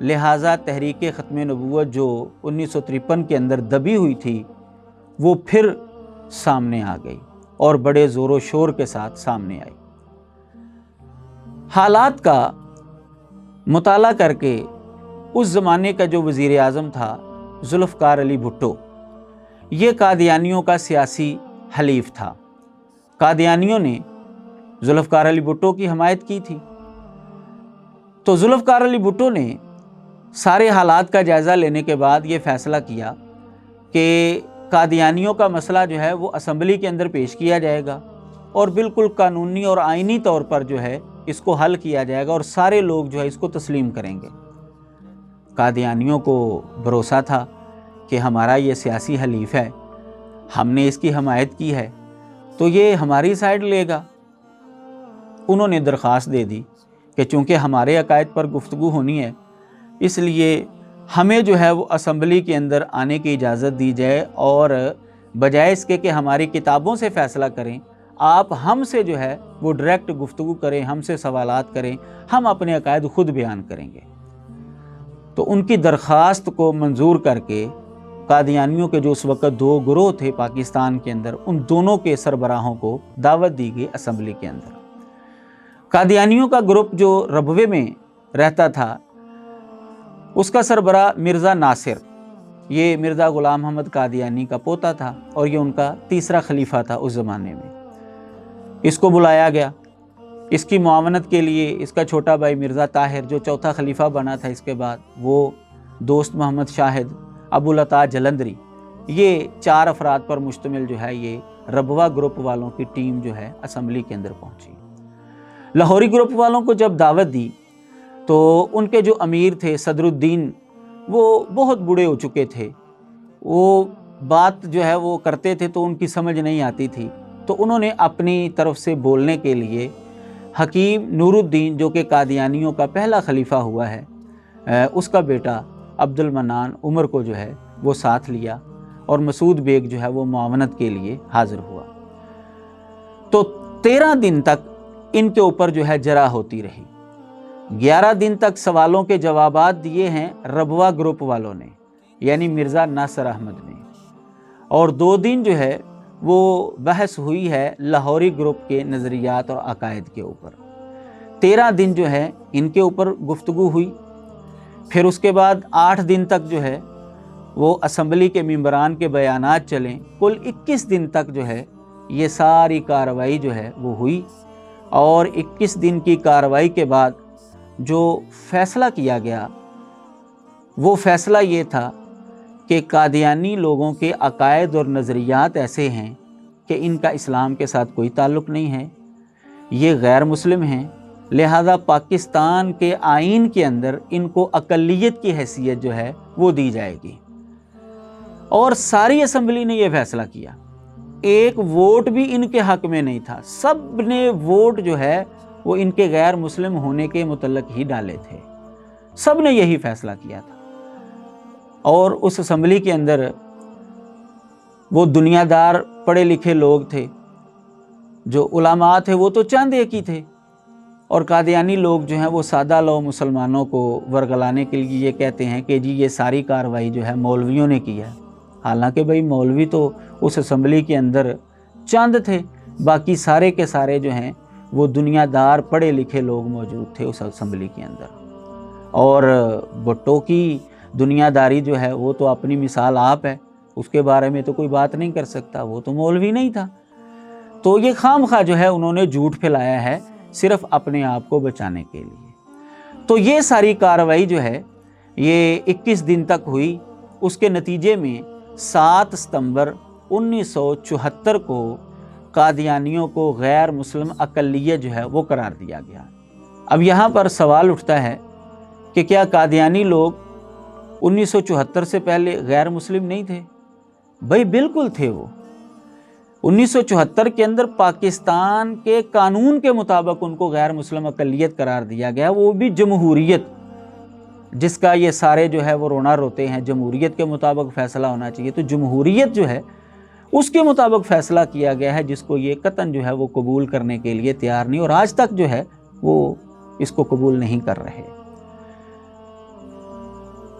لہٰذا تحریک ختم نبوت جو 1953 کے اندر دبی ہوئی تھی وہ پھر سامنے آ گئی اور بڑے زور و شور کے ساتھ سامنے آئی۔ حالات کا مطالعہ کر کے اس زمانے کا جو وزیر اعظم تھا ذوالفقار علی بھٹو، یہ قادیانیوں کا سیاسی حلیف تھا۔ قادیانیوں نے ذوالفقار علی بھٹو کی حمایت کی تھی، تو ذوالفقار علی بھٹو نے سارے حالات کا جائزہ لینے کے بعد یہ فیصلہ کیا کہ قادیانیوں کا مسئلہ جو ہے وہ اسمبلی کے اندر پیش کیا جائے گا اور بالکل قانونی اور آئینی طور پر جو ہے اس کو حل کیا جائے گا اور سارے لوگ جو ہے اس کو تسلیم کریں گے۔ قادیانیوں کو بھروسہ تھا کہ ہمارا یہ سیاسی حلیف ہے، ہم نے اس کی حمایت کی ہے تو یہ ہماری سائیڈ لے گا۔ انہوں نے درخواست دے دی کہ چونکہ ہمارے عقائد پر گفتگو ہونی ہے اس لیے ہمیں جو ہے وہ اسمبلی کے اندر آنے کی اجازت دی جائے، اور بجائے اس کے کہ ہماری کتابوں سے فیصلہ کریں، آپ ہم سے جو ہے وہ ڈائریکٹ گفتگو کریں، ہم سے سوالات کریں، ہم اپنے عقائد خود بیان کریں گے۔ تو ان کی درخواست کو منظور کر کے قادیانیوں کے جو اس وقت دو گروہ تھے پاکستان کے اندر، ان دونوں کے سربراہوں کو دعوت دی گئی اسمبلی کے اندر۔ قادیانیوں کا گروپ جو ربوے میں رہتا تھا اس کا سربراہ مرزا ناصر، یہ مرزا غلام محمد قادیانی کا پوتا تھا اور یہ ان کا تیسرا خلیفہ تھا اس زمانے میں۔ اس کو بلایا گیا، اس کی معاونت کے لیے اس کا چھوٹا بھائی مرزا طاہر جو چوتھا خلیفہ بنا تھا اس کے بعد، وہ دوست محمد شاہد، ابو العطا جلندری، یہ 4 افراد پر مشتمل جو ہے یہ ربوہ گروپ والوں کی ٹیم جو ہے اسمبلی کے اندر پہنچی۔ لاہوری گروپ والوں کو جب دعوت دی تو ان کے جو امیر تھے صدر الدین، وہ بہت بوڑھے ہو چکے تھے، وہ بات جو ہے وہ کرتے تھے تو ان کی سمجھ نہیں آتی تھی، تو انہوں نے اپنی طرف سے بولنے کے لیے حکیم نور الدین جو کہ قادیانیوں کا پہلا خلیفہ ہوا ہے، اس کا بیٹا عبد المنان عمر کو جو ہے وہ ساتھ لیا، اور مسعود بیگ جو ہے وہ معاونت کے لیے حاضر ہوا۔ تو 13 دن تک ان کے اوپر جو ہے جرح ہوتی رہی۔ 11 دن تک سوالوں کے جوابات دیے ہیں ربوہ گروپ والوں نے، یعنی مرزا ناصر احمد نے، اور 2 دن جو ہے وہ بحث ہوئی ہے لاہوری گروپ کے نظریات اور عقائد کے اوپر۔ 13 دن جو ہے ان کے اوپر گفتگو ہوئی، پھر اس کے بعد 8 دن تک جو ہے وہ اسمبلی کے ممبران کے بیانات چلیں، کل 21 دن تک جو ہے یہ ساری کارروائی جو ہے وہ ہوئی، اور 21 دن کی کارروائی کے بعد جو فیصلہ کیا گیا وہ فیصلہ یہ تھا کہ قادیانی لوگوں کے عقائد اور نظریات ایسے ہیں کہ ان کا اسلام کے ساتھ کوئی تعلق نہیں ہے، یہ غیر مسلم ہیں، لہذا پاکستان کے آئین کے اندر ان کو اقلیت کی حیثیت جو ہے وہ دی جائے گی۔ اور ساری اسمبلی نے یہ فیصلہ کیا، ایک ووٹ بھی ان کے حق میں نہیں تھا، سب نے ووٹ جو ہے وہ ان کے غیر مسلم ہونے کے متعلق ہی ڈالے تھے، سب نے یہی فیصلہ کیا تھا۔ اور اس اسمبلی کے اندر وہ دنیا دار پڑھے لکھے لوگ تھے، جو علماء تھے وہ تو چند ایک ہی تھے، اور قادیانی لوگ جو ہیں وہ سادہ لو مسلمانوں کو ورگلانے کے لیے یہ کہتے ہیں کہ جی یہ ساری کارروائی جو ہے مولویوں نے کی ہے، حالانکہ بھئی مولوی تو اس اسمبلی کے اندر چند تھے، باقی سارے کے سارے جو ہیں وہ دنیا دار پڑھے لکھے لوگ موجود تھے اس اسمبلی کے اندر۔ اور بھٹو کی دنیا داری جو ہے وہ تو اپنی مثال آپ ہے، اس کے بارے میں تو کوئی بات نہیں کر سکتا، وہ تو مولوی نہیں تھا۔ تو یہ خام خواہ جو ہے انہوں نے جھوٹ پھیلایا ہے صرف اپنے آپ کو بچانے کے لیے۔ تو یہ ساری کارروائی جو ہے یہ 21 دن تک ہوئی، اس کے نتیجے میں 7 ستمبر 1974 کو قادیانیوں کو غیر مسلم اقلیت جو ہے وہ قرار دیا گیا۔ اب یہاں پر سوال اٹھتا ہے کہ کیا قادیانی لوگ 1974 سے پہلے غیر مسلم نہیں تھے؟ بھائی بالکل تھے، وہ 1974 کے اندر پاکستان کے قانون کے مطابق ان کو غیر مسلم اقلیت قرار دیا گیا، وہ بھی جمہوریت، جس کا یہ سارے جو ہے وہ رونا روتے ہیں، جمہوریت کے مطابق فیصلہ ہونا چاہیے، تو جمہوریت جو ہے اس کے مطابق فیصلہ کیا گیا ہے، جس کو یہ قطعاً جو ہے وہ قبول کرنے کے لیے تیار نہیں، اور آج تک جو ہے وہ اس کو قبول نہیں کر رہے۔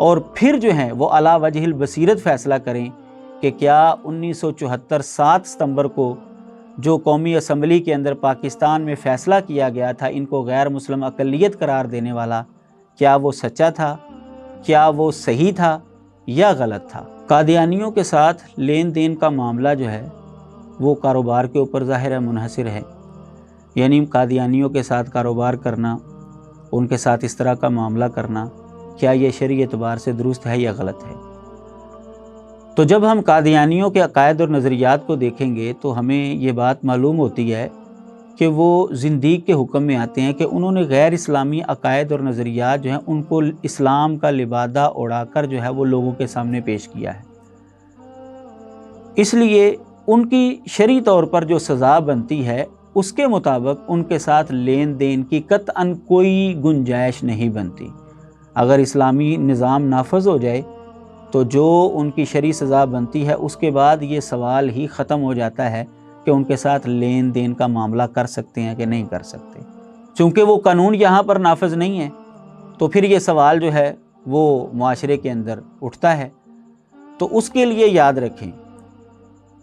اور پھر جو ہیں وہ علی وجہ البصیرت فیصلہ کریں کہ کیا 1974 7 ستمبر کو جو قومی اسمبلی کے اندر پاکستان میں فیصلہ کیا گیا تھا ان کو غیر مسلم اقلیت قرار دینے والا، کیا وہ سچا تھا، کیا وہ صحیح تھا یا غلط تھا۔ قادیانیوں کے ساتھ لین دین کا معاملہ جو ہے وہ کاروبار کے اوپر ظاہر ہے منحصر ہے، یعنی قادیانیوں کے ساتھ کاروبار کرنا، ان کے ساتھ اس طرح کا معاملہ کرنا، کیا یہ شرعی اعتبار سے درست ہے یا غلط ہے۔ تو جب ہم قادیانیوں کے عقائد اور نظریات کو دیکھیں گے تو ہمیں یہ بات معلوم ہوتی ہے کہ وہ زندیق کے حکم میں آتے ہیں کہ انہوں نے غیر اسلامی عقائد اور نظریات جو ہیں ان کو اسلام کا لبادہ اڑا کر جو ہے وہ لوگوں کے سامنے پیش کیا ہے، اس لیے ان کی شرعی طور پر جو سزا بنتی ہے اس کے مطابق ان کے ساتھ لین دین کی قطعاً کوئی گنجائش نہیں بنتی۔ اگر اسلامی نظام نافذ ہو جائے تو جو ان کی شرعی سزا بنتی ہے اس کے بعد یہ سوال ہی ختم ہو جاتا ہے کہ ان کے ساتھ لین دین کا معاملہ کر سکتے ہیں کہ نہیں کر سکتے۔ چونکہ وہ قانون یہاں پر نافذ نہیں ہے تو پھر یہ سوال جو ہے وہ معاشرے کے اندر اٹھتا ہے۔ تو اس کے لیے یاد رکھیں،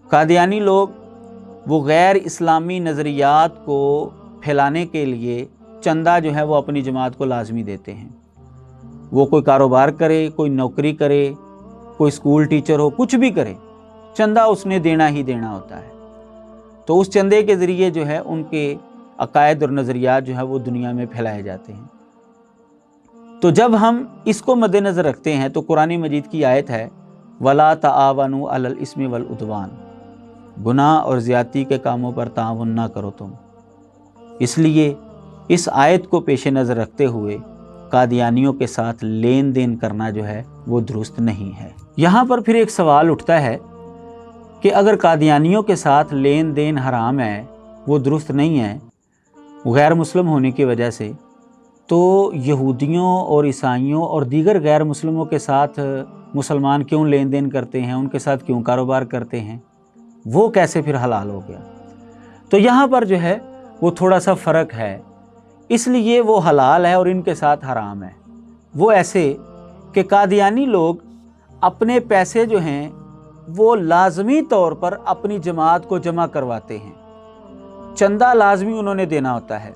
قادیانی لوگ وہ غیر اسلامی نظریات کو پھیلانے کے لیے چندہ جو ہے وہ اپنی جماعت کو لازمی دیتے ہیں۔ وہ کوئی کاروبار کرے، کوئی نوکری کرے، کوئی اسکول ٹیچر ہو، کچھ بھی کرے، چندہ اس نے دینا ہی دینا ہوتا ہے۔ تو اس چندے کے ذریعے جو ہے ان کے عقائد اور نظریات جو ہے وہ دنیا میں پھیلائے جاتے ہیں۔ تو جب ہم اس کو مد نظر رکھتے ہیں تو قرآن مجید کی آیت ہے وَلَا تَعَاوَنُوا عَلَى الْإِثْمِ وَالْعُدْوَانِ، گناہ اور زیادتی کے کاموں پر تعاون نہ کرو تم۔ اس لیے اس آیت کو پیش نظر رکھتے ہوئے قادیانیوں کے ساتھ لین دین کرنا جو ہے وہ درست نہیں ہے۔ یہاں پر پھر ایک سوال اٹھتا ہے کہ اگر قادیانیوں کے ساتھ لین دین حرام ہے، وہ درست نہیں ہے غیر مسلم ہونے کی وجہ سے، تو یہودیوں اور عیسائیوں اور دیگر غیر مسلموں کے ساتھ مسلمان کیوں لین دین کرتے ہیں، ان کے ساتھ کیوں کاروبار کرتے ہیں، وہ کیسے پھر حلال ہو گیا؟ تو یہاں پر جو ہے وہ تھوڑا سا فرق ہے، اس لیے وہ حلال ہے اور ان کے ساتھ حرام ہے۔ وہ ایسے کہ قادیانی لوگ اپنے پیسے جو ہیں وہ لازمی طور پر اپنی جماعت کو جمع کرواتے ہیں، چندہ لازمی انہوں نے دینا ہوتا ہے،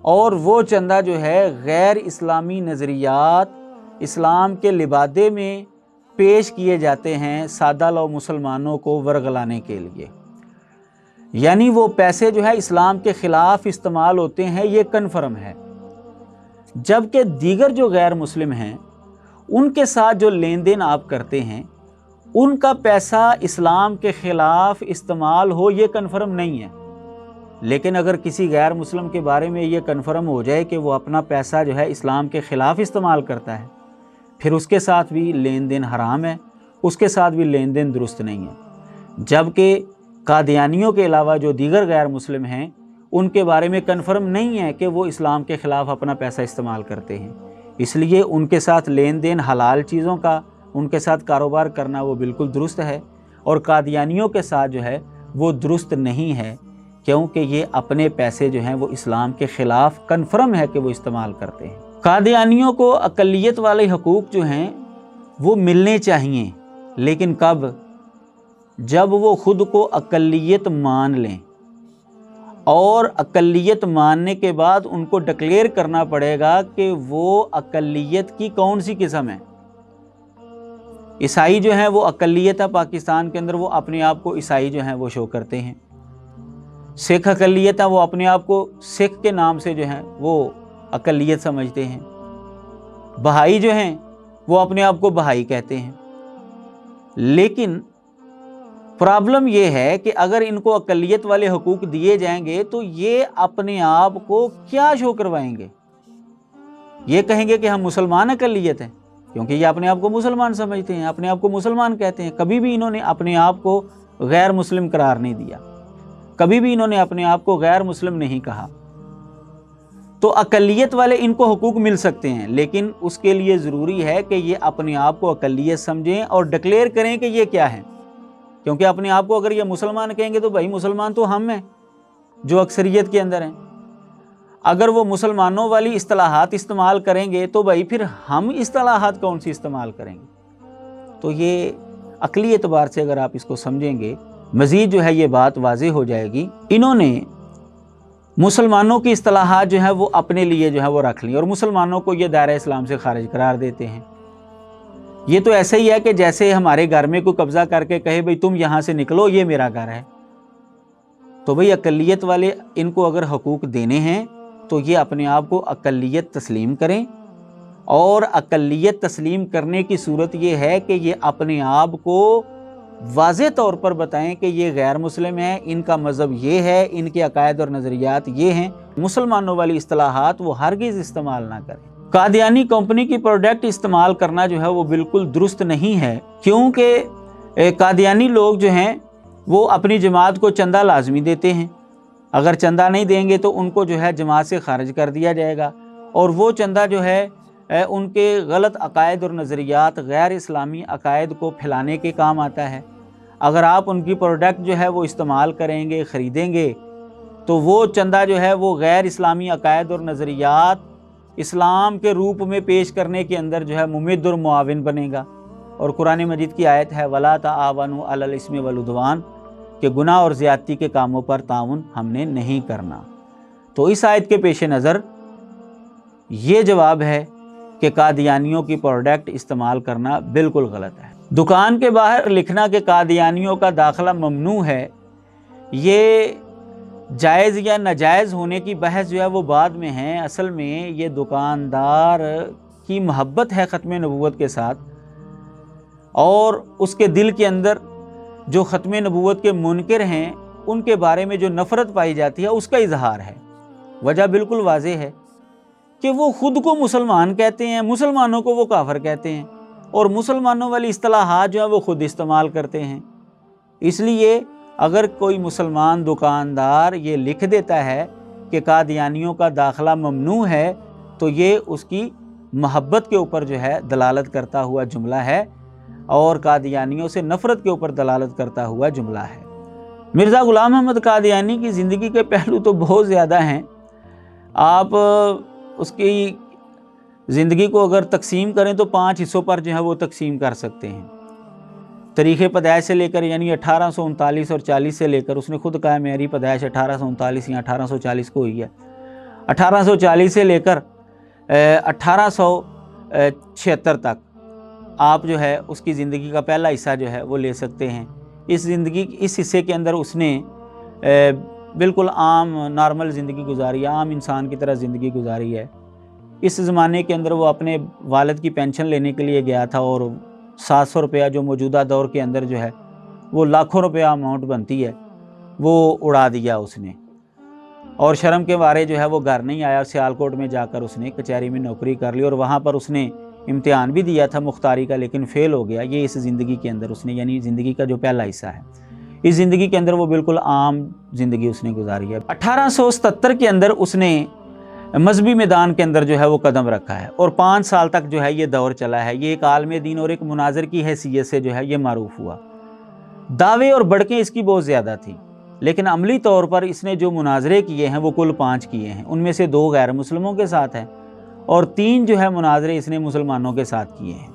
اور وہ چندہ جو ہے غیر اسلامی نظریات اسلام کے لبادے میں پیش کیے جاتے ہیں سادہ لو مسلمانوں کو ورغلانے کے لیے، یعنی وہ پیسے جو ہے اسلام کے خلاف استعمال ہوتے ہیں، یہ کنفرم ہے۔ جبکہ دیگر جو غیر مسلم ہیں ان کے ساتھ جو لین دین آپ کرتے ہیں ان کا پیسہ اسلام کے خلاف استعمال ہو یہ کنفرم نہیں ہے، لیکن اگر کسی غیر مسلم کے بارے میں یہ کنفرم ہو جائے کہ وہ اپنا پیسہ جو ہے اسلام کے خلاف استعمال کرتا ہے، پھر اس کے ساتھ بھی لین دین حرام ہے، اس کے ساتھ بھی لین دین درست نہیں ہے۔ جبکہ قادیانیوں کے علاوہ جو دیگر غیر مسلم ہیں ان کے بارے میں کنفرم نہیں ہے کہ وہ اسلام کے خلاف اپنا پیسہ استعمال کرتے ہیں، اس لیے ان کے ساتھ لین دین حلال چیزوں کا، ان کے ساتھ کاروبار کرنا وہ بالکل درست ہے، اور قادیانیوں کے ساتھ جو ہے وہ درست نہیں ہے، کیونکہ یہ اپنے پیسے جو ہیں وہ اسلام کے خلاف کنفرم ہے کہ وہ استعمال کرتے ہیں۔ قادیانیوں کو اقلیت والے حقوق جو ہیں وہ ملنے چاہیے، لیکن کب؟ جب وہ خود کو اقلیت مان لیں، اور اقلیت ماننے کے بعد ان کو ڈکلیئر کرنا پڑے گا کہ وہ اقلیت کی کون سی قسم ہے۔ عیسائی جو ہیں وہ اقلیت ہے پاکستان کے اندر، وہ اپنے آپ کو عیسائی جو ہیں وہ شو کرتے ہیں۔ سکھ اقلیت ہے، وہ اپنے آپ کو سکھ کے نام سے جو ہیں وہ اقلیت سمجھتے ہیں۔ بہائی جو ہیں وہ اپنے آپ کو بہائی کہتے ہیں۔ لیکن پرابلم یہ ہے کہ اگر ان کو اقلیت والے حقوق دیے جائیں گے تو یہ اپنے آپ کو کیا شو کروائیں گے؟ یہ کہیں گے کہ ہم مسلمان اقلیت ہیں، کیونکہ یہ اپنے آپ کو مسلمان سمجھتے ہیں، اپنے آپ کو مسلمان کہتے ہیں۔ کبھی بھی انہوں نے اپنے آپ کو غیر مسلم قرار نہیں دیا، کبھی بھی انہوں نے اپنے آپ کو غیر مسلم نہیں کہا۔ تو اقلیت والے ان کو حقوق مل سکتے ہیں، لیکن اس کے لیے ضروری ہے کہ یہ اپنے آپ کو اقلیت سمجھیں اور ڈکلیئر کریں کہ یہ کیا ہے، کیونکہ اپنے آپ کو اگر یہ مسلمان کہیں گے تو بھائی مسلمان تو ہم ہیں جو اکثریت کے اندر ہیں۔ اگر وہ مسلمانوں والی اصطلاحات استعمال کریں گے تو بھائی پھر ہم اصطلاحات کون سی استعمال کریں گے؟ تو یہ عقلی اعتبار سے اگر آپ اس کو سمجھیں گے مزید جو ہے یہ بات واضح ہو جائے گی۔ انہوں نے مسلمانوں کی اصطلاحات جو ہے وہ اپنے لیے جو ہے وہ رکھ لی اور مسلمانوں کو یہ دائرہ اسلام سے خارج قرار دیتے ہیں۔ یہ تو ایسا ہی ہے کہ جیسے ہمارے گھر میں کوئی قبضہ کر کے کہے بھئی تم یہاں سے نکلو، یہ میرا گھر ہے۔ تو بھئی اقلیت والے ان کو اگر حقوق دینے ہیں تو یہ اپنے آپ کو اقلیت تسلیم کریں، اور اقلیت تسلیم کرنے کی صورت یہ ہے کہ یہ اپنے آپ کو واضح طور پر بتائیں کہ یہ غیر مسلم ہیں، ان کا مذہب یہ ہے، ان کے عقائد اور نظریات یہ ہیں۔ مسلمانوں والی اصطلاحات وہ ہرگز استعمال نہ کریں۔ قادیانی کمپنی کی پروڈکٹ استعمال کرنا جو ہے وہ بالکل درست نہیں ہے، کیونکہ قادیانی لوگ جو ہیں وہ اپنی جماعت کو چندہ لازمی دیتے ہیں۔ اگر چندہ نہیں دیں گے تو ان کو جو ہے جماعت سے خارج کر دیا جائے گا، اور وہ چندہ جو ہے ان کے غلط عقائد اور نظریات، غیر اسلامی عقائد کو پھیلانے کے کام آتا ہے۔ اگر آپ ان کی پروڈکٹ جو ہے وہ استعمال کریں گے، خریدیں گے، تو وہ چندہ جو ہے وہ غیر اسلامی عقائد اور نظریات اسلام کے روپ میں پیش کرنے کے اندر جو ہے ممد اور معاون بنے گا۔ اور قرآن مجید کی آیت ہے وَلَا تَعَاوَنُوا عَلَى الْإِثْمِ وَالْعُدْوَانِ، کہ گناہ اور زیادتی کے کاموں پر تعاون ہم نے نہیں کرنا۔ تو اس آیت کے پیش نظر یہ جواب ہے کہ قادیانیوں کی پروڈکٹ استعمال کرنا بالکل غلط ہے۔ دکان کے باہر لکھنا کہ قادیانیوں کا داخلہ ممنوع ہے، یہ جائز یا ناجائز ہونے کی بحث جو ہے وہ بعد میں ہے۔ اصل میں یہ دکاندار کی محبت ہے ختم نبوت کے ساتھ، اور اس کے دل کے اندر جو ختم نبوت کے منکر ہیں ان کے بارے میں جو نفرت پائی جاتی ہے اس کا اظہار ہے۔ وجہ بالکل واضح ہے کہ وہ خود کو مسلمان کہتے ہیں، مسلمانوں کو وہ کافر کہتے ہیں، اور مسلمانوں والی اصطلاحات جو ہیں وہ خود استعمال کرتے ہیں۔ اس لیے اگر کوئی مسلمان دکاندار یہ لکھ دیتا ہے کہ قادیانیوں کا داخلہ ممنوع ہے تو یہ اس کی محبت کے اوپر جو ہے دلالت کرتا ہوا جملہ ہے، اور قادیانیوں سے نفرت کے اوپر دلالت کرتا ہوا جملہ ہے۔ مرزا غلام احمد قادیانی کی زندگی کے پہلو تو بہت زیادہ ہیں۔ آپ اس کی زندگی کو اگر تقسیم کریں تو 5 حصوں پر جو ہے وہ تقسیم کر سکتے ہیں۔ تاریخ پیدائش سے لے کر یعنی 1839 اور 40 سے لے کر، اس نے خود کہا میری پیدائش 1839 یا 1840 کو ہوئی ہے، 1840 سے لے کر 1876 تک آپ جو ہے اس کی زندگی کا پہلا حصہ جو ہے وہ لے سکتے ہیں۔ اس حصے کے اندر اس نے بالکل عام نارمل زندگی گزاری ہے، عام انسان کی طرح زندگی گزاری ہے۔ اس زمانے کے اندر وہ اپنے والد کی پینشن لینے کے لیے گیا تھا، اور 700 روپیہ جو موجودہ دور کے اندر جو ہے وہ لاکھوں روپیہ اماؤنٹ بنتی ہے، وہ اڑا دیا اس نے، اور شرم کے مارے جو ہے وہ گھر نہیں آیا۔ سیالکوٹ میں جا کر اس نے کچہری میں نوکری کر لی، اور وہاں پر اس نے امتحان بھی دیا تھا مختاری کا، لیکن فیل ہو گیا۔ یہ اس زندگی کے اندر اس نے، یعنی زندگی کا جو پہلا حصہ ہے، اس زندگی کے اندر وہ بالکل عام زندگی اس نے گزاری ہے۔ 1877 کے اندر اس نے مذہبی میدان کے اندر جو ہے وہ قدم رکھا ہے، اور 5 سال تک جو ہے یہ دور چلا ہے۔ یہ ایک عالم دین اور ایک مناظر کی حیثیت سے جو ہے یہ معروف ہوا۔ دعوے اور بڑکیں اس کی بہت زیادہ تھی، لیکن عملی طور پر اس نے جو مناظرے کیے ہیں وہ کل 5 کیے ہیں۔ ان میں سے 2 غیر مسلموں کے ساتھ ہیں، اور 3 جو ہے مناظرے اس نے مسلمانوں کے ساتھ کیے ہیں۔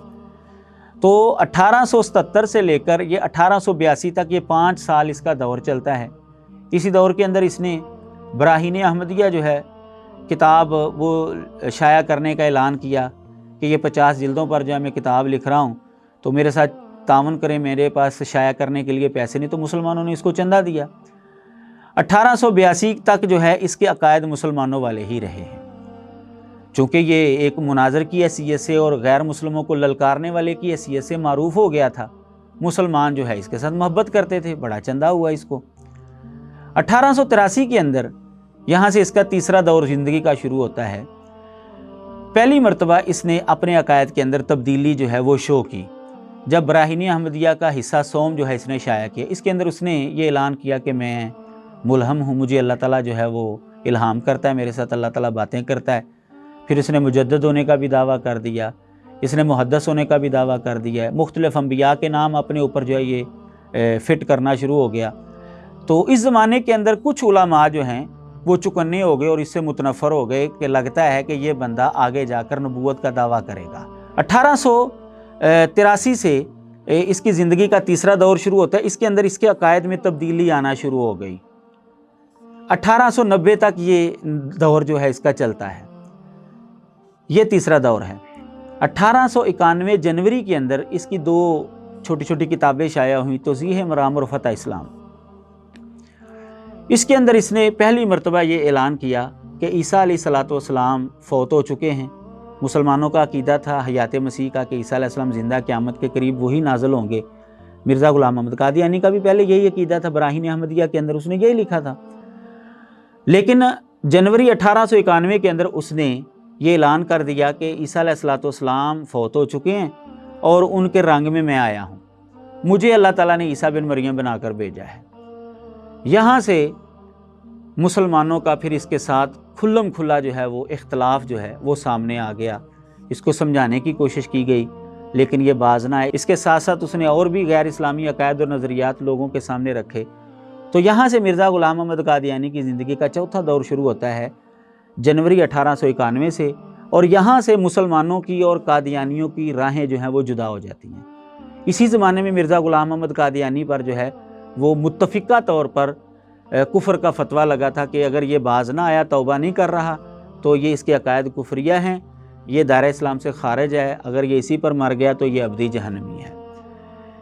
تو 1877 سے لے کر یہ 1882 تک یہ 5 سال اس کا دور چلتا ہے۔ اسی دور کے اندر اس نے براہین احمدیہ جو ہے کتاب وہ شائع کرنے کا اعلان کیا کہ یہ 50 جلدوں پر جو ہے میں کتاب لکھ رہا ہوں، تو میرے ساتھ تعاون کریں، میرے پاس شائع کرنے کے لیے پیسے نہیں، تو مسلمانوں نے اس کو چندہ دیا۔ 1882 تک جو ہے اس کے عقائد مسلمانوں والے ہی رہے ہیں، چونکہ یہ ایک مناظر کی حیثیت سے اور غیر مسلموں کو للکارنے والے کی حیثیت سے معروف ہو گیا تھا۔ مسلمان جو ہے اس کے ساتھ محبت کرتے تھے، بڑا چندہ ہوا اس کو۔ 1883 کے اندر یہاں سے اس کا تیسرا دور زندگی کا شروع ہوتا ہے۔ پہلی مرتبہ اس نے اپنے عقائد کے اندر تبدیلی جو ہے وہ شو کی، جب براہین احمدیہ کا حصہ سوم جو ہے اس نے شائع کیا۔ اس کے اندر اس نے یہ اعلان کیا کہ میں ملہم ہوں، مجھے اللہ تعالیٰ جو ہے وہ الہام کرتا ہے، میرے ساتھ اللہ تعالیٰ باتیں کرتا ہے۔ پھر اس نے مجدد ہونے کا بھی دعویٰ کر دیا، اس نے محدث ہونے کا بھی دعویٰ کر دیا ہے، مختلف انبیاء کے نام اپنے اوپر جو ہے یہ فٹ کرنا شروع ہو گیا۔ تو اس زمانے کے اندر کچھ علماء جو ہیں وہ چکنے ہو گئے اور اس سے متنفر ہو گئے کہ لگتا ہے کہ یہ بندہ آگے جا کر نبوت کا دعویٰ کرے گا۔ 1883 سے اس کی زندگی کا تیسرا دور شروع ہوتا ہے۔ اس کے اندر اس کے عقائد میں تبدیلی آنا شروع ہو گئی۔ 1890 تک یہ دور جو ہے اس کا چلتا ہے، یہ تیسرا دور ہے۔ 1891 جنوری کے اندر اس کی 2 چھوٹی چھوٹی کتابیں شائع ہوئیں، توضیح مرام اور فتح اسلام۔ اس کے اندر اس نے پہلی مرتبہ یہ اعلان کیا کہ عیسیٰ علیہ السلام فوت ہو چکے ہیں۔ مسلمانوں کا عقیدہ تھا حیات مسیح کا کہ عیسیٰ علیہ السلام زندہ قیامت کے قریب وہی نازل ہوں گے۔ مرزا غلام احمد قادیانی کا بھی پہلے یہی عقیدہ تھا، براہین احمدیہ کے اندر اس نے یہی لکھا تھا۔ لیکن جنوری 1891 کے اندر اس نے یہ اعلان کر دیا کہ عیسیٰ علیہ السلام فوت ہو چکے ہیں اور ان کے رنگ میں میں آیا ہوں، مجھے اللہ تعالیٰ نے عیسیٰ بن مریم بنا کر بھیجا ہے۔ یہاں سے مسلمانوں کا پھر اس کے ساتھ کھلم کھلا جو ہے وہ اختلاف جو ہے وہ سامنے آ گیا۔ اس کو سمجھانے کی کوشش کی گئی لیکن یہ باز نہ آئے۔ اس کے ساتھ ساتھ اس نے اور بھی غیر اسلامی عقائد اور نظریات لوگوں کے سامنے رکھے۔ تو یہاں سے مرزا غلام احمد قادیانی کی زندگی کا چوتھا دور شروع ہوتا ہے جنوری 1891 سے، اور یہاں سے مسلمانوں کی اور قادیانیوں کی راہیں جو ہیں وہ جدا ہو جاتی ہیں۔ اسی زمانے میں مرزا غلام احمد قادیانی پر جو ہے وہ متفقہ طور پر کفر کا فتویٰ لگا تھا کہ اگر یہ باز نہ آیا، توبہ نہیں کر رہا، تو یہ اس کے عقائد کفریہ ہیں، یہ دائرہ اسلام سے خارج ہے، اگر یہ اسی پر مر گیا تو یہ ابدی جہنمی ہے۔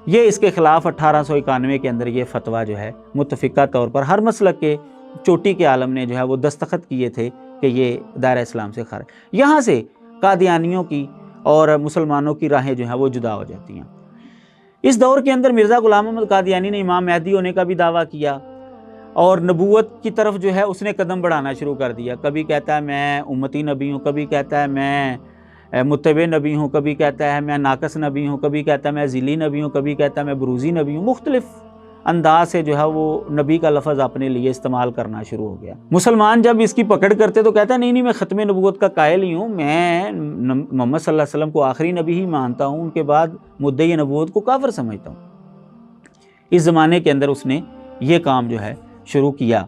یہ اس کے خلاف 1891 کے اندر یہ فتویٰ جو ہے متفقہ طور پر ہر مسلک کے چوٹی کے عالم نے جو ہے وہ دستخط کیے تھے کہ یہ دائرہ اسلام سے خارج۔ یہاں سے قادیانیوں کی اور مسلمانوں کی راہیں جو ہیں وہ جدا ہو جاتی ہیں۔ اس دور کے اندر مرزا غلام احمد قادیانی نے امام مہدی ہونے کا بھی دعویٰ کیا اور نبوت کی طرف جو ہے اس نے قدم بڑھانا شروع کر دیا۔ کبھی کہتا ہے میں امتی نبی ہوں، کبھی کہتا ہے میں متبع نبی ہوں، کبھی کہتا ہے میں ناقص نبی ہوں، کبھی کہتا ہے میں ذیلی نبی ہوں، کبھی کہتا ہے میں بروزی نبی ہوں۔ مختلف انداز سے جو ہے وہ نبی کا لفظ اپنے لیے استعمال کرنا شروع ہو گیا۔ مسلمان جب اس کی پکڑ کرتے تو کہتا ہے نہیں میں ختم نبوت کا قائل ہی ہوں، میں محمد صلی اللہ علیہ وسلم کو آخری نبی ہی مانتا ہوں، ان کے بعد مدعی نبوت کو کافر سمجھتا ہوں۔ اس زمانے کے اندر اس نے یہ کام جو ہے شروع کیا۔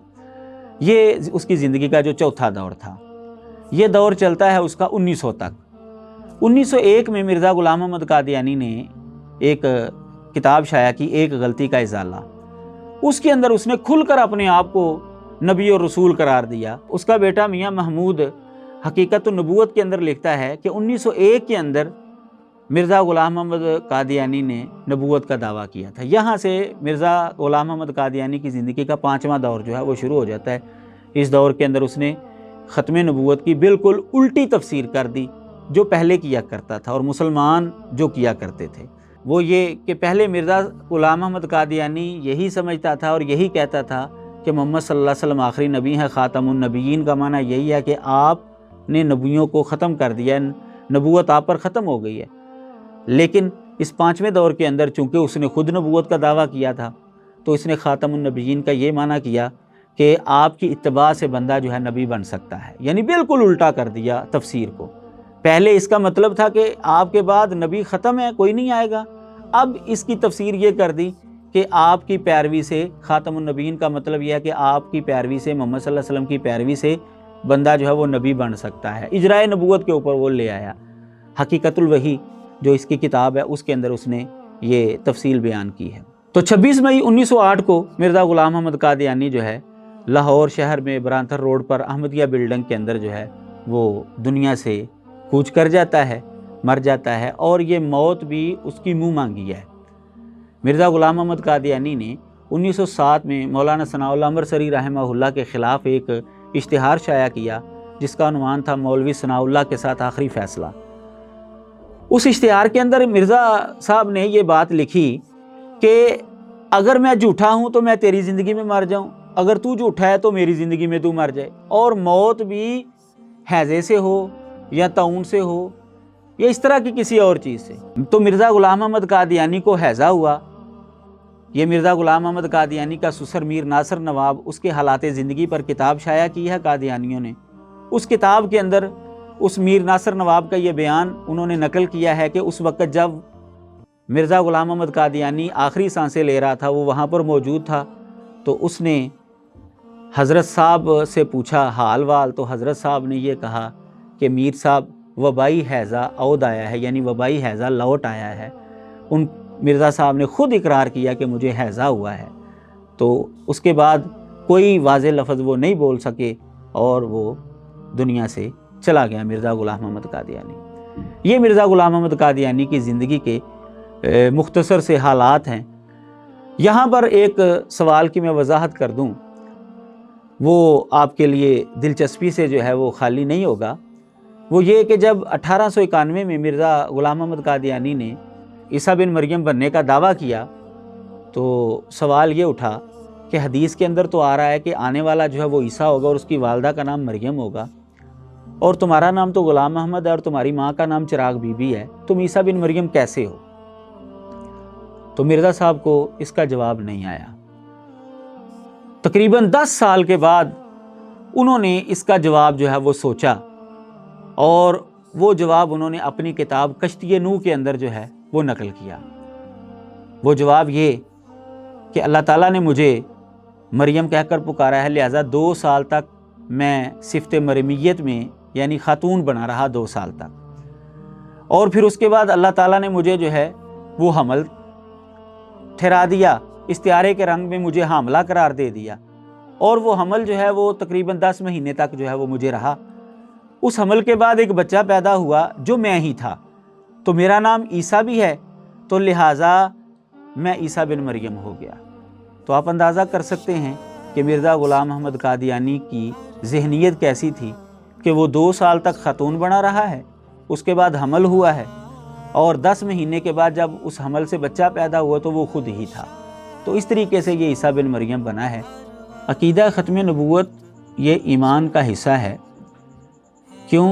یہ اس کی زندگی کا جو چوتھا دور تھا۔ یہ دور چلتا ہے اس کا 1900 تک۔ 1901 میں مرزا غلام احمد قادیانی نے ایک کتاب شائع کی، ایک غلطی کا ازالہ۔ اس کے اندر اس نے کھل کر اپنے آپ کو نبی اور رسول قرار دیا۔ اس کا بیٹا میاں محمود حقیقت النبوت کے اندر لکھتا ہے کہ 1901 کے اندر مرزا غلام احمد قادیانی نے نبوت کا دعویٰ کیا تھا۔ یہاں سے مرزا غلام احمد قادیانی کی زندگی کا 5واں دور جو ہے وہ شروع ہو جاتا ہے۔ اس دور کے اندر اس نے ختم نبوت کی بالکل الٹی تفسیر کر دی جو پہلے کیا کرتا تھا اور مسلمان جو کیا کرتے تھے۔ وہ یہ کہ پہلے مرزا غلام احمد قادیانی یہی سمجھتا تھا اور یہی کہتا تھا کہ محمد صلی اللہ علیہ وسلم آخری نبی ہیں، خاتم النبیین کا معنی یہی ہے کہ آپ نے نبیوں کو ختم کر دیا، نبوت آپ پر ختم ہو گئی ہے۔ لیکن اس 5ویں دور کے اندر چونکہ اس نے خود نبوت کا دعویٰ کیا تھا تو اس نے خاتم النبیین کا یہ معنی کیا کہ آپ کی اتباع سے بندہ جو ہے نبی بن سکتا ہے، یعنی بالکل الٹا کر دیا تفسیر کو۔ پہلے اس کا مطلب تھا کہ آپ کے بعد نبی ختم ہے، کوئی نہیں آئے گا، اب اس کی تفسیر یہ کر دی کہ آپ کی پیروی سے، خاتم النبیین کا مطلب یہ ہے کہ آپ کی پیروی سے، محمد صلی اللہ علیہ وسلم کی پیروی سے بندہ جو ہے وہ نبی بن سکتا ہے۔ اجرائے نبوت کے اوپر وہ لے آیا۔ حقیقت الوحی جو اس کی کتاب ہے اس کے اندر اس نے یہ تفصیل بیان کی ہے۔ تو 26 مئی 1908 کو مرزا غلام احمد قادیانی جو ہے لاہور شہر میں برانتھر روڈ پر احمدیہ بلڈنگ کے اندر جو ہے وہ دنیا سے کوچ کر جاتا ہے، مر جاتا ہے، اور یہ موت بھی اس کی منہ مانگی ہے۔ مرزا غلام احمد قادیانی نے 1907 میں مولانا ثناء اللہ امرسری رحمہ اللہ کے خلاف ایک اشتہار شائع کیا جس کا عنوان تھا مولوی ثناء اللہ کے ساتھ آخری فیصلہ۔ اس اشتہار کے اندر مرزا صاحب نے یہ بات لکھی کہ اگر میں جھوٹا ہوں تو میں تیری زندگی میں مر جاؤں، اگر تو جھوٹا ہے تو میری زندگی میں تو مر جائے، اور موت بھی ہیضے سے ہو یا طاعون سے ہو یا اس طرح کی کسی اور چیز سے۔ تو مرزا غلام احمد قادیانی کو ہیضہ ہوا۔ یہ مرزا غلام احمد قادیانی کا سسر میر ناصر نواب اس کے حالات زندگی پر کتاب شائع کی ہے قادیانیوں نے۔ اس کتاب کے اندر اس میر ناصر نواب کا یہ بیان انہوں نے نقل کیا ہے کہ اس وقت جب مرزا غلام احمد قادیانی آخری سانسیں لے رہا تھا وہ وہاں پر موجود تھا، تو اس نے حضرت صاحب سے پوچھا حال وال، تو حضرت صاحب نے یہ کہا کہ میر صاحب وبائی حیضہ عود آیا ہے، یعنی وبائی حیضہ لوٹ آیا ہے۔ ان مرزا صاحب نے خود اقرار کیا کہ مجھے حیضہ ہوا ہے۔ تو اس کے بعد کوئی واضح لفظ وہ نہیں بول سکے اور وہ دنیا سے چلا گیا مرزا غلام محمد قادیانی۔ یہ مرزا غلام محمد قادیانی کی زندگی کے مختصر سے حالات ہیں۔ یہاں پر ایک سوال کی میں وضاحت کر دوں، وہ آپ کے لیے دلچسپی سے جو ہے وہ خالی نہیں ہوگا۔ وہ یہ کہ جب 1891 میں مرزا غلام محمد قادیانی نے عیسیٰ بن مریم بننے کا دعویٰ کیا تو سوال یہ اٹھا کہ حدیث کے اندر تو آ رہا ہے کہ آنے والا جو ہے وہ عیسیٰ ہوگا اور اس کی والدہ کا نام مریم ہوگا، اور تمہارا نام تو غلام محمد ہے اور تمہاری ماں کا نام چراغ بی بی ہے، تم عیسیٰ بن مریم کیسے ہو؟ تو مرزا صاحب کو اس کا جواب نہیں آیا۔ تقریباً 10 سال کے بعد انہوں نے اس کا جواب جو ہے وہ سوچا، اور وہ جواب انہوں نے اپنی کتاب کشتی نوح کے اندر جو ہے وہ نقل کیا۔ وہ جواب یہ کہ اللہ تعالیٰ نے مجھے مریم کہہ کر پکارا ہے، لہٰذا 2 سال تک میں صفت مرمیت میں یعنی خاتون بنا رہا 2 سال تک، اور پھر اس کے بعد اللہ تعالیٰ نے مجھے جو ہے وہ حمل ٹھہرا دیا، استعارے کے رنگ میں مجھے حاملہ قرار دے دیا، اور وہ حمل جو ہے وہ تقریباً 10 مہینے تک جو ہے وہ مجھے رہا۔ اس حمل کے بعد ایک بچہ پیدا ہوا جو میں ہی تھا، تو میرا نام عیسیٰ بھی ہے، تو لہٰذا میں عیسیٰ بن مریم ہو گیا۔ تو آپ اندازہ کر سکتے ہیں کہ مرزا غلام محمد قادیانی کی ذہنیت کیسی تھی کہ وہ 2 سال تک خاتون بنا رہا ہے، اس کے بعد حمل ہوا ہے، اور 10 مہینے کے بعد جب اس حمل سے بچہ پیدا ہوا تو وہ خود ہی تھا۔ تو اس طریقے سے یہ عیسیٰ بن مریم بنا ہے۔ عقیدہ ختم نبوت یہ ایمان کا حصہ ہے، کیوں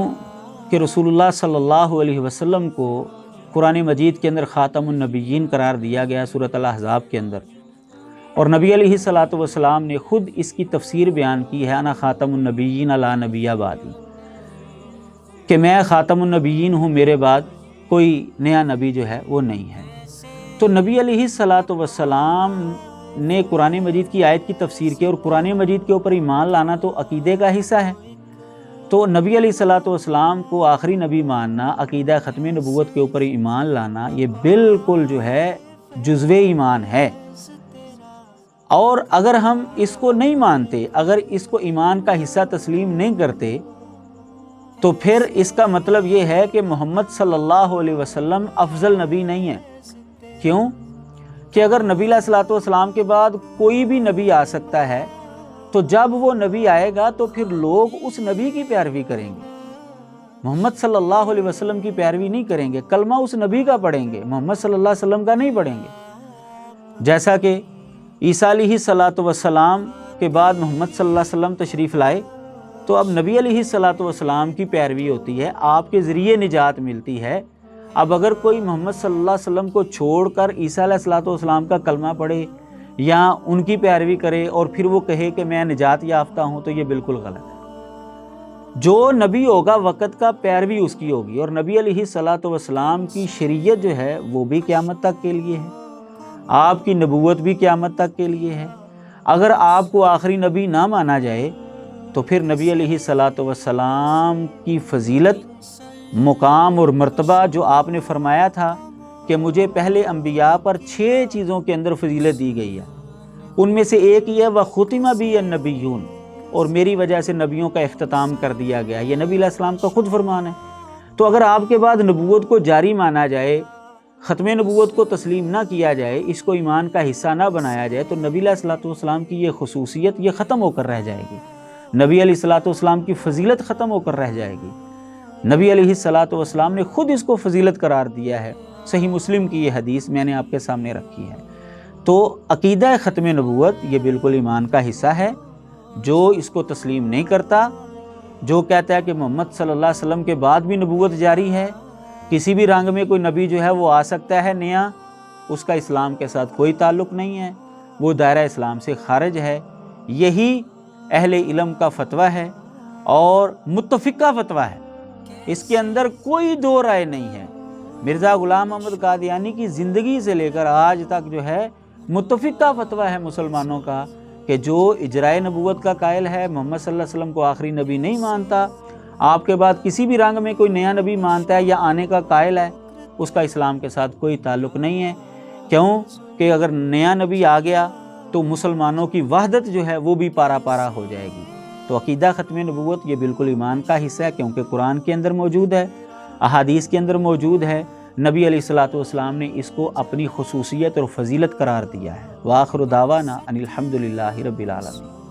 کہ رسول اللہ صلی اللہ علیہ وسلم کو قرآن مجید کے اندر خاتم النبیین قرار دیا گیا سورۃ الاحزاب کے اندر، اور نبی علیہ الصلوۃ والسلام نے خود اس کی تفسیر بیان کی ہے، انا خاتم النبیین لا نبی بعدی، کہ میں خاتم النبیین ہوں، میرے بعد کوئی نیا نبی جو ہے وہ نہیں ہے۔ تو نبی علیہ الصلوۃ والسلام نے قرآن مجید کی آیت کی تفسیر کی، اور قرآن مجید کے اوپر ایمان لانا تو عقیدے کا حصہ ہے۔ تو نبی علیہ الصلوۃ والسلام کو آخری نبی ماننا، عقیدہ ختم نبوت کے اوپر ایمان لانا، یہ بالکل جو ہے جزو ایمان ہے۔ اور اگر ہم اس کو نہیں مانتے، اگر اس کو ایمان کا حصہ تسلیم نہیں کرتے، تو پھر اس کا مطلب یہ ہے کہ محمد صلی اللہ علیہ وسلم افضل نبی نہیں ہے۔ کیوں؟ کہ اگر نبی علیہ الصلوۃ والسلام کے بعد کوئی بھی نبی آ سکتا ہے، تو جب وہ نبی آئے گا تو پھر لوگ اس نبی کی پیروی کریں گے، محمد صلی اللہ علیہ وسلم کی پیروی نہیں کریں گے، کلمہ اس نبی کا پڑھیں گے، محمد صلی اللہ علیہ وسلم کا نہیں پڑھیں گے۔ جیسا کہ عیسیٰ علیہ الصلوۃ والسلام کے بعد محمد صلی اللہ علیہ وسلم تشریف لائے، تو اب نبی علیہ الصلوۃ والسلام کی پیروی ہوتی ہے، آپ کے ذریعے نجات ملتی ہے۔ اب اگر کوئی محمد صلی اللہ علیہ وسلم کو چھوڑ کر عیسیٰ علیہ الصلوۃ والسلام کا کلمہ پڑھے یا ان کی پیروی کرے اور پھر وہ کہے کہ میں نجات یافتہ ہوں، تو یہ بالکل غلط ہے۔ جو نبی ہوگا وقت کا، پیروی اس کی ہوگی، اور نبی علیہ الصلوۃ والسلام کی شریعت جو ہے وہ بھی قیامت تک کے لیے ہے، آپ کی نبوت بھی قیامت تک کے لیے ہے۔ اگر آپ کو آخری نبی نہ مانا جائے تو پھر نبی علیہ الصلوۃ والسلام کی فضیلت، مقام اور مرتبہ جو آپ نے فرمایا تھا کہ مجھے پہلے انبیاء پر 6 چیزوں کے اندر فضیلت دی گئی ہے، ان میں سے ایک یہ وَخُتِمَ بِیَ النَّبِیُّونَ، اور میری وجہ سے نبیوں کا اختتام کر دیا گیا، یہ نبی علیہ السلام کا خود فرمان ہے۔ تو اگر آپ کے بعد نبوت کو جاری مانا جائے، ختم نبوت کو تسلیم نہ کیا جائے، اس کو ایمان کا حصہ نہ بنایا جائے، تو نبی علیہ الصلوۃ والسلام کی یہ خصوصیت یہ ختم ہو کر رہ جائے گی، نبی علیہ الصلوۃ والسلام کی فضیلت ختم ہو کر رہ جائے گی۔ نبی علیہ الصلوۃ والسلام نے خود اس کو فضیلت قرار دیا ہے، صحیح مسلم کی یہ حدیث میں نے آپ کے سامنے رکھی ہے۔ تو عقیدہ ختم نبوت یہ بالکل ایمان کا حصہ ہے۔ جو اس کو تسلیم نہیں کرتا، جو کہتا ہے کہ محمد صلی اللہ علیہ وسلم کے بعد بھی نبوت جاری ہے، کسی بھی رنگ میں کوئی نبی جو ہے وہ آ سکتا ہے نیا، اس کا اسلام کے ساتھ کوئی تعلق نہیں ہے، وہ دائرہ اسلام سے خارج ہے۔ یہی اہل علم کا فتویٰ ہے اور متفقہ فتویٰ ہے، اس کے اندر کوئی دو رائے نہیں ہے۔ مرزا غلام محمد قادیانی کی زندگی سے لے کر آج تک جو ہے متفقہ فتویٰ ہے مسلمانوں کا کہ جو اجرائے نبوت کا قائل ہے، محمد صلی اللہ علیہ وسلم کو آخری نبی نہیں مانتا، آپ کے بعد کسی بھی رنگ میں کوئی نیا نبی مانتا ہے یا آنے کا قائل ہے، اس کا اسلام کے ساتھ کوئی تعلق نہیں ہے۔ کیوں کہ اگر نیا نبی آ گیا تو مسلمانوں کی وحدت جو ہے وہ بھی پارا پارا ہو جائے گی۔ تو عقیدہ ختم نبوت یہ بالکل ایمان کا حصہ ہے، کیونکہ قرآن کے اندر موجود ہے، احادیث کے اندر موجود ہے، نبی علیہ الصلوۃ والسلام نے اس کو اپنی خصوصیت اور فضیلت قرار دیا ہے۔ وآخر دعوانا ان الحمد للہ رب العالمین۔